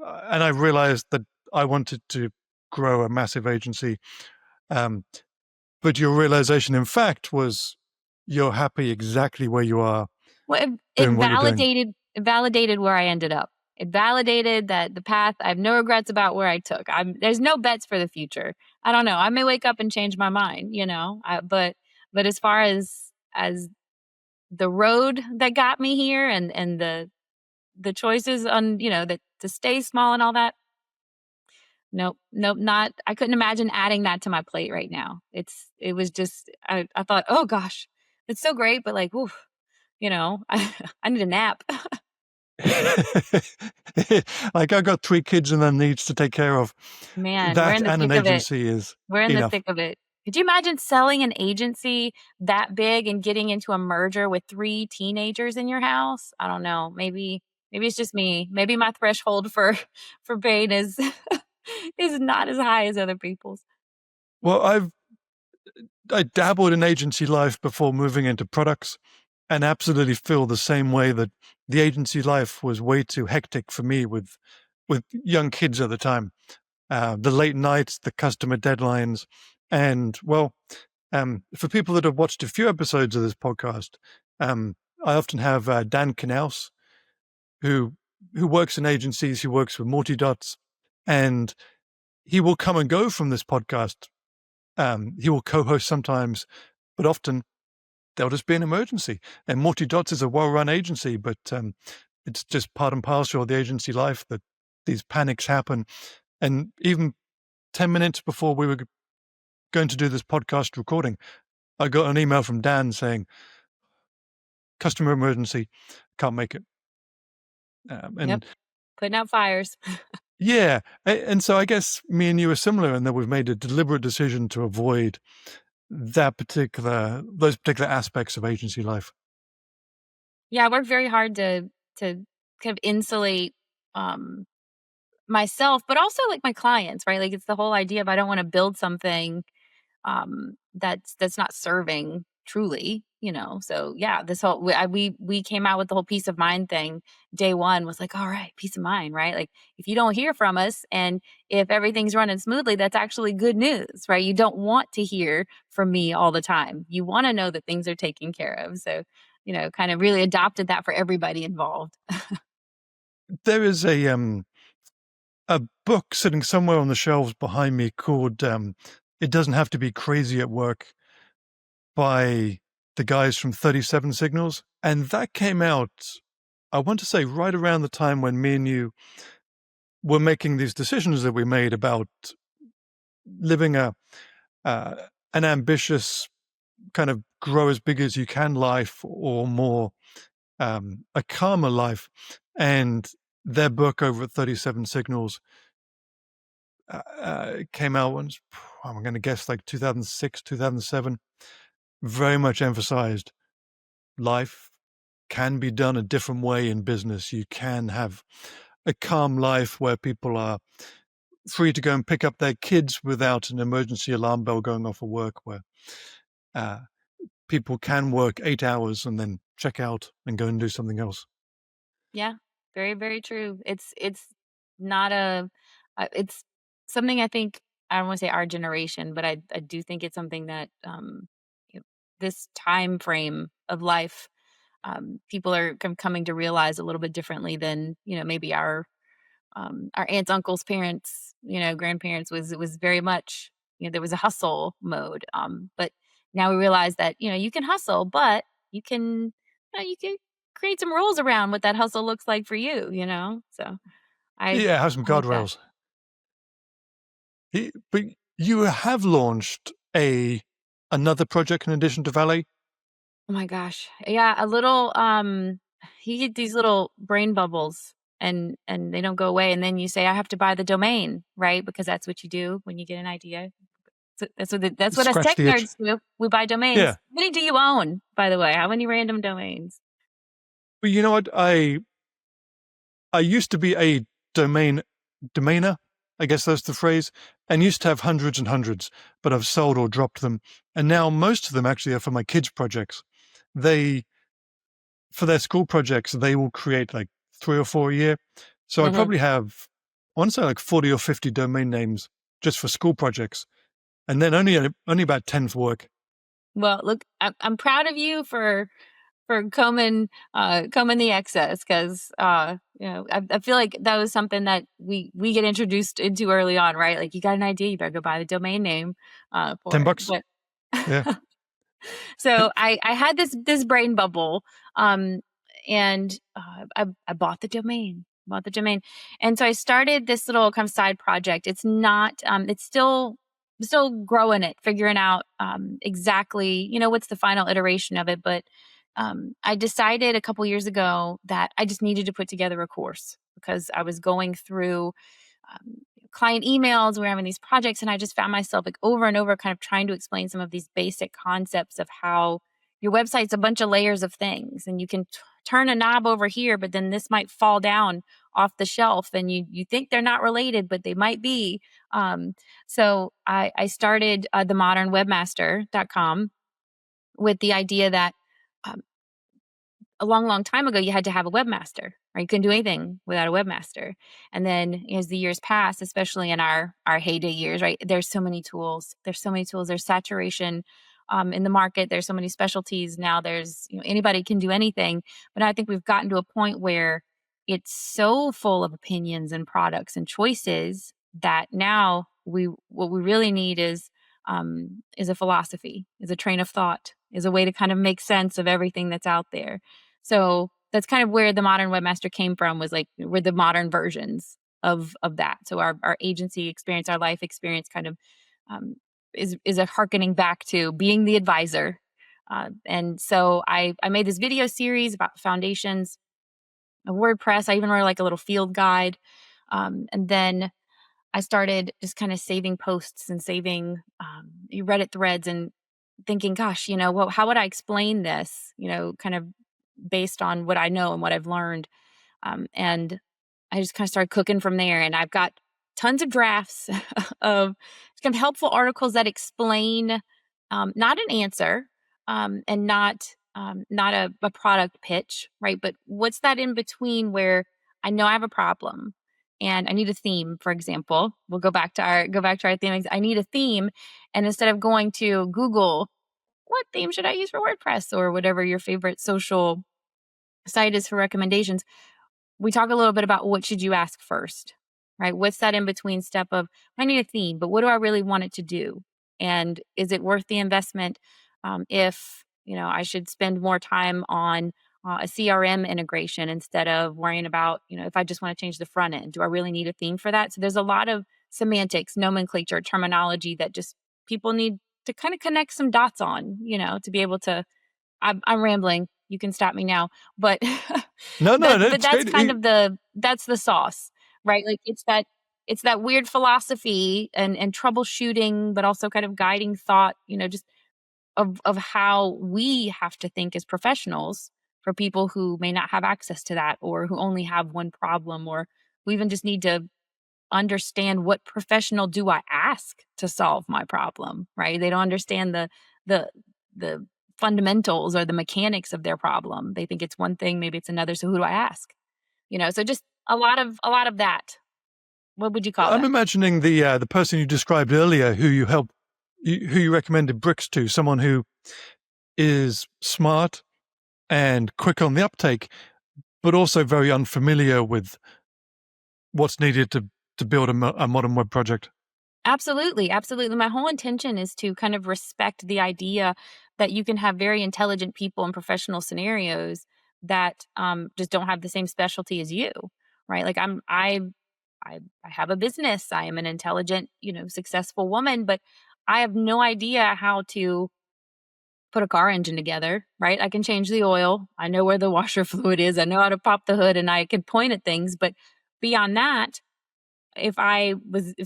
and I realized that I wanted to grow a massive agency. Um, but your realization, in fact, was you're happy exactly where you are well, doing what you're doing. it validated where I ended up. It validated that the path. I have no regrets about where I took. There's no bets for the future. I don't know. I may wake up and change my mind. But as far as the road that got me here, and the choices on that to stay small and all that, nope, nope, not. I couldn't imagine adding that to my plate right now. It was just I thought, oh gosh, it's so great, but like, oof, I need a nap. Like I got 3 kids and then needs to take care of. Man, we're That in the and an thick of it. agency is We're in the enough. thick of it. Could you imagine selling an agency that big and getting into a merger with 3 teenagers in your house? I don't know. Maybe it's just me. Maybe my threshold for for pain is is not as high as other people's. Well, I dabbled in agency life before moving into products, and absolutely feel the same way that the agency life was way too hectic for me with young kids at the time. The late nights, the customer deadlines, and well, for people that have watched a few episodes of this podcast, I often have Dan Knaus, who works in agencies, who works with multi-dots, and he will come and go from this podcast. He will co-host sometimes, but often there'll just be an emergency. And Multi Dots is a well-run agency, but it's just part and parcel of the agency life that these panics happen. And even 10 minutes before we were going to do this podcast recording, I got an email from Dan saying, customer emergency, can't make it. Yep, And putting out fires. yeah, and so I guess me and you are similar in that we've made a deliberate decision to avoid those particular aspects of agency life. Yeah, I work very hard to kind of insulate um myself, but also like my clients, right? Like it's the whole idea of I don't want to build something that's not serving truly. So yeah, this whole we came out with the whole peace of mind thing. Day one was like, all right, peace of mind, right? Like if you don't hear from us and if everything's running smoothly, that's actually good news, right? You don't want to hear from me all the time. You want to know that things are taken care of. So kind of really adopted that for everybody involved. There is a book sitting somewhere on the shelves behind me called It Doesn't Have to Be Crazy at Work by the guys from 37 Signals. And that came out, I want to say, right around the time when me and you were making these decisions that we made about living uh, an ambitious kind of grow as big as you can life, or more a calmer life. And their book over at 37 Signals came out once, I'm going to guess like 2006, 2007, very much emphasized life can be done a different way in business. You can have a calm life where people are free to go and pick up their kids without an emergency alarm bell going off at work, where uh, people can work 8 hours and then check out and go and do something else. Yeah, very, very true. It's not it's something I think I don't want to say our generation, but I do think it's something that this time frame of life people are coming to realize a little bit differently than maybe our aunts, uncles, parents, grandparents was very much there was a hustle mode. But now we realize that you can hustle, but you can create some rules around what that hustle looks like for you. So I Yeah, have some I like that. guardrails. But you have launched another project in addition to Valet. Oh my gosh, yeah, a little. You get these little brain bubbles and they don't go away. And then you say, I have to buy the domain, right? Because that's what you do when you get an idea. So that's what us Scratch tech the itch. nerds do. We buy domains. Yeah. How many do you own, by the way? How many random domains? But you know what? I used to be a domainer, I guess that's the phrase, and used to have hundreds and hundreds, but I've sold or dropped them. And now most of them actually are for my kids' projects. They, for their school projects, they will create like 3 or 4 a year. So I Mhm. probably have, I want to say like 40 or 50 domain names just for school projects. And then only about 10 for work. Well, look, I'm proud of you for combing the excess, because I feel like that was something that we get introduced into early on, right? Like, you got an idea, you better go buy the domain name for $10 it. bucks. But Yeah. so I had this brain bubble, um, and I bought the domain. Bought the domain, and so I started this little kind of side project. It's not. It's still growing it, figuring out exactly what's the final iteration of it. But I decided a couple years ago that I just needed to put together a course, because I was going through um, client emails. We were having these projects, and I just found myself like over and over kind of trying to explain some of these basic concepts of how your website's a bunch of layers of things, and you can turn a knob over here, but then this might fall down off the shelf, and you think they're not related, but they might be. So I started the modernwebmaster.com with the idea that um, a long, long time ago, you had to have a webmaster, right? You couldn't do anything without a webmaster. And then as the years pass, especially in our heyday years, right? There's so many tools. There's so many tools. There's saturation in the market. There's so many specialties now. There's anybody can do anything. But I think we've gotten to a point where it's so full of opinions and products and choices that now what we really need is a philosophy, is a train of thought, is a way to kind of make sense of everything that's out there. So that's kind of where the Modern Webmaster came from, was like we're the modern versions of that. So our agency experience, our life experience kind of um, is a harkening back to being the advisor. And so I made this video series about foundations of WordPress. I even wrote like a little field guide. And then I started just kind of saving posts and saving Reddit threads and thinking, gosh, well, how would I explain this? Kind of based on what I know and what I've learned. And I just kind of started cooking from there. And I've got tons of drafts of kind of helpful articles that explain not an answer and not a product pitch, right? But what's that in between where I know I have a problem and I need a theme, for example. We'll go back to our theme. I need a theme, and instead of going to Google, what theme should I use for WordPress, or whatever your favorite social site is for recommendations, we talk a little bit about what should you ask first, right? What's that in between step of I need a theme, but what do I really want it to do? And is it worth the investment if I should spend more time on a CRM integration instead of worrying about if I just want to change the front end? Do I really need a theme for that? So there's a lot of semantics, nomenclature, terminology that just people need to kind of connect some dots on, to be able to. I'm rambling. You can stop me now, but No, no, but that's that's great. kind of that's the sauce, right? Like it's that weird philosophy and troubleshooting, but also kind of guiding thought, just of how we have to think as professionals for people who may not have access to that, or who only have one problem, or who even just need to understand what professional do I ask to solve my problem, right? They don't understand the the fundamentals or the mechanics of their problem. They think it's one thing, maybe it's another. So who do I ask? So just a lot of that. What would you call I'm that? imagining the person you described earlier, who you recommended bricks to, someone who is smart and quick on the uptake, but also very unfamiliar with what's needed to build a modern web project. Absolutely, absolutely. My whole intention is to kind of respect the idea that you can have very intelligent people in professional scenarios that just don't have the same specialty as you, right? Like I have a business. I am an intelligent, successful woman, but I have no idea how to put a car engine together, right? I can change the oil. I know where the washer fluid is. I know how to pop the hood and I can point at things. But beyond that, if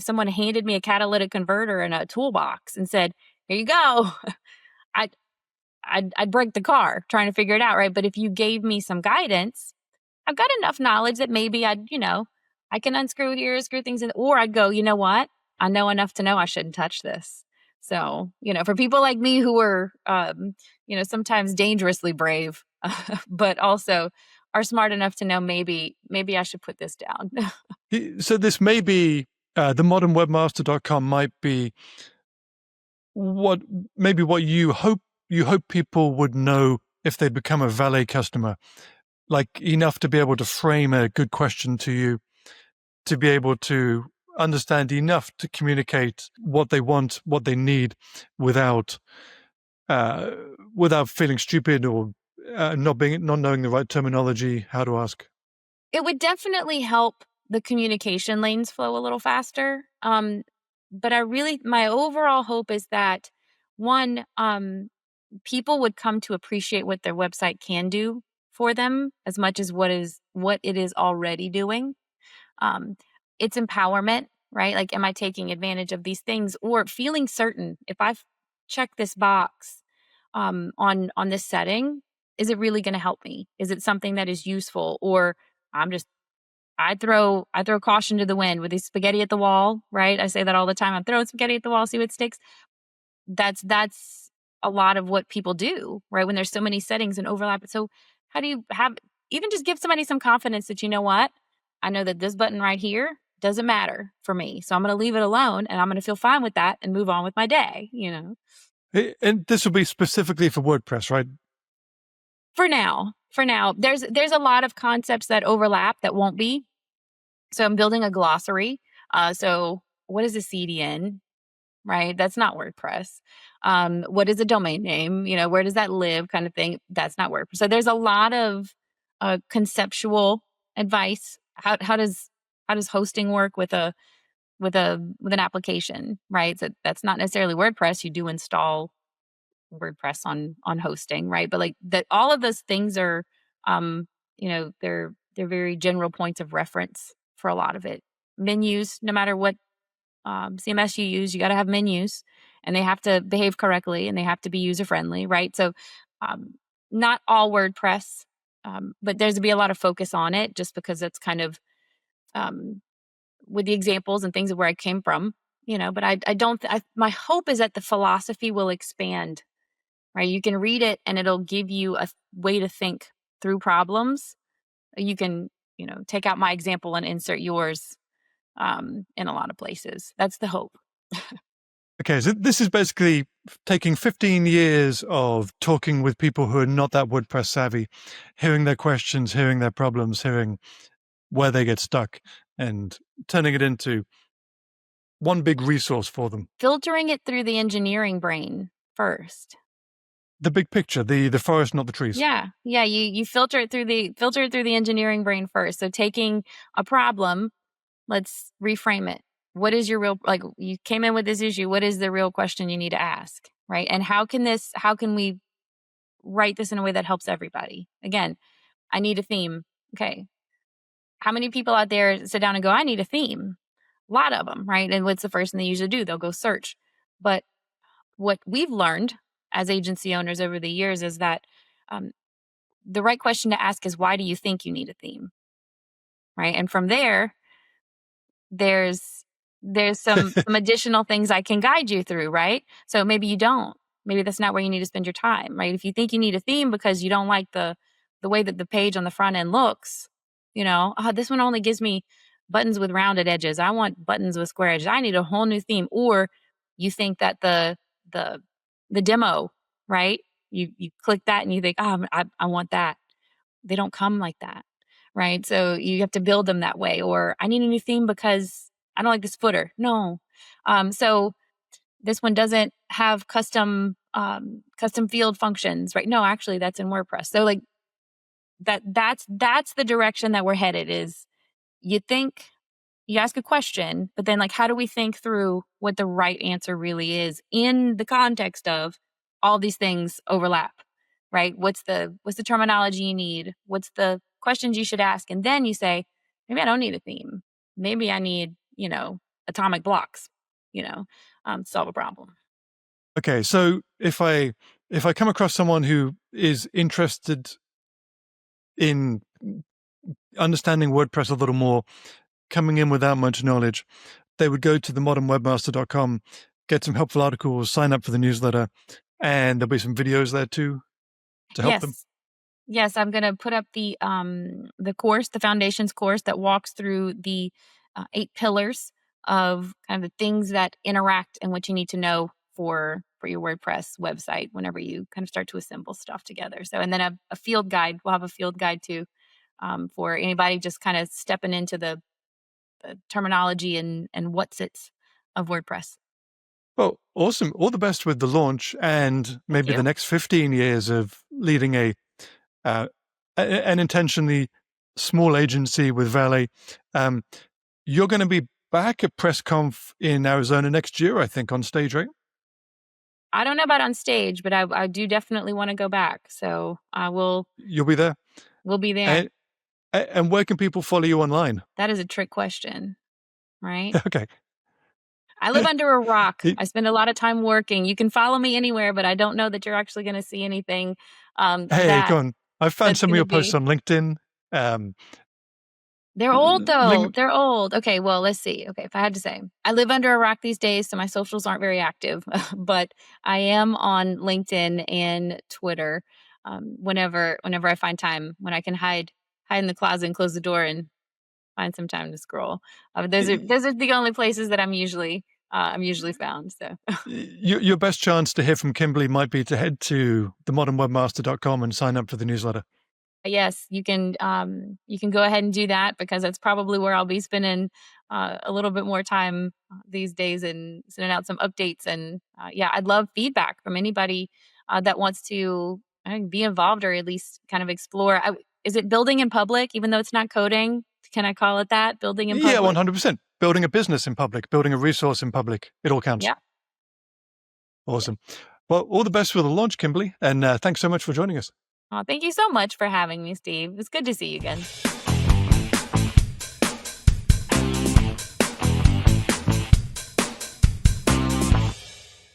someone handed me a catalytic converter and a toolbox and said, here you go, I I'd break the car trying to figure it out, right? But if you gave me some guidance, I've got enough knowledge that maybe I can unscrew here, screw things in, or I'd go, you know what? I know enough to know I shouldn't touch this. So, for people like me who are, sometimes dangerously brave, but also are smart enough to know maybe I should put this down. So this may be the modernwebmaster.com might be what you hope people would know if they become a Valet customer, like enough to be able to frame a good question to you, to be able to understand enough to communicate what they want, what they need, without feeling stupid or not knowing the right terminology, how to ask. It would definitely help the communication lanes flow a little faster. But my overall hope is that one, people would come to appreciate what their website can do for them as much as what it is already doing. Um, it's empowerment, right? Like, am I taking advantage of these things or feeling certain if I've checked this box on this setting, is it really going to help me? Is it something that is useful, or I'm just I throw caution to the wind with these spaghetti at the wall, right? I say that all the time. I'm throwing spaghetti at the wall, see what sticks. That's a lot of what people do, right? When there's so many settings and overlap. So how do you have even just give somebody some confidence that, you know what? I know that this button right here doesn't matter for me. So I'm going to leave it alone and I'm going to feel fine with that and move on with my day. And this will be specifically for WordPress, right? For now. There's a lot of concepts that overlap that won't be. So I'm building a glossary. So what is a CDN? Right? That's not WordPress. What is a domain name? Where does that live? Kind of thing. That's not WordPress. So there's a lot of conceptual advice. How does hosting work with an application? Right? So that's not necessarily WordPress. You do install WordPress on hosting, right? But like that, all of those things are, they're very general points of reference for a lot of it. Menus, no matter what CMS you use, you got to have menus, and they have to behave correctly, and they have to be user friendly, right? So, um, not all WordPress, but there's to be a lot of focus on it, just because it's kind of um, with the examples and things of where I came from. But I don't. My hope is that the philosophy will expand, right? You can read it, and it'll give you a way to think through problems. You can, take out my example and insert yours in a lot of places. That's the hope. Okay, so this is basically taking 15 years of talking with people who are not that WordPress savvy, hearing their questions, hearing their problems, hearing where they get stuck, and turning it into one big resource for them. Filtering it through the engineering brain first. The big picture, the forest, not the trees. Yeah. You filter it through the engineering brain first. So taking a problem, let's reframe it. What is your real, like, you came in with this issue, what is the real question you need to ask, right? And how can we write this in a way that helps everybody? Again, I need a theme. Okay. How many people out there sit down and go, I need a theme? A lot of them, right? And what's the first thing they usually do? They'll go search. But what we've learned as agency owners over the years is that um, the right question to ask is, why do you think you need a theme? Right. And from there, there's some additional things I can guide you through, right? So maybe you don't. Maybe that's not where you need to spend your time, right? If you think you need a theme because you don't like the way that the page on the front end looks, this one only gives me buttons with rounded edges. I want buttons with square edges. I need a whole new theme. Or you think that the the demo, right? You click that and you think, I want that. They don't come like that, right? So you have to build them that way. Or I need a new theme because I don't like this footer. No. So this one doesn't have custom field functions, right? No, actually that's in WordPress. So like that's the direction that we're headed. Is you ask a question, but then, like, how do we think through what the right answer really is in the context of all these things overlap, right? What's the terminology you need? What's the questions you should ask? And then you say, maybe I don't need a theme. Maybe I need, atomic blocks, solve a problem. Okay, so if I come across someone who is interested in understanding WordPress a little more, coming in without much knowledge, they would go to the modernwebmaster.com, get some helpful articles, sign up for the newsletter, and there'll be some videos there too to help them. Yes. Yes, I'm gonna put up the course, the foundations course that walks through the 8 pillars of kind of the things that interact and what you need to know for your WordPress website whenever you kind of start to assemble stuff together. So, and then a field guide. We'll have a field guide too, for anybody just kind of stepping into the terminology and what's it's of WordPress. Well, awesome. All the best with the launch and Thank maybe the you. next 15 years of leading uh, an intentionally small agency with Valet. You're going to be back at PressConf in Arizona next year, I think, on stage, right? I don't know about on stage, but I do definitely want to go back. So I will. You'll be there. We'll be there. And, and where can people follow you online? That is a trick question, right? Okay. I live under a rock. Y- I spend a lot of time working. You can follow me anywhere, but I don't know that you're actually going to see anything Hey, go on. I've found that's some of going to your posts be. on LinkedIn. Um, They're old though. link, They're old. Okay, well, let's see. Okay, if I had to say, I live under a rock these days, so my socials aren't very active, but I am on LinkedIn and Twitter whenever I find time, when I can hide in the closet and close the door and find some time to scroll. Those are the only places that I'm usually found. So your best chance to hear from Kimberly might be to head to themodernwebmaster.com and sign up for the newsletter. yes, you can go ahead and do that, because that's probably where I'll be spending a little bit more time these days, and sending out some updates. And yeah, I'd love feedback from anybody that wants to be involved, or at least kind of explore. Is it building in public, even though it's not coding? Can I call it that? Building in Yeah, public? 100%. Building a business in public, building a resource in public. It all counts. Yeah. Yeah. Awesome. Well, all the best for the launch, Kimberly. And thanks so much for joining us. Thank you so much for having me, Steve. It's good to see you again.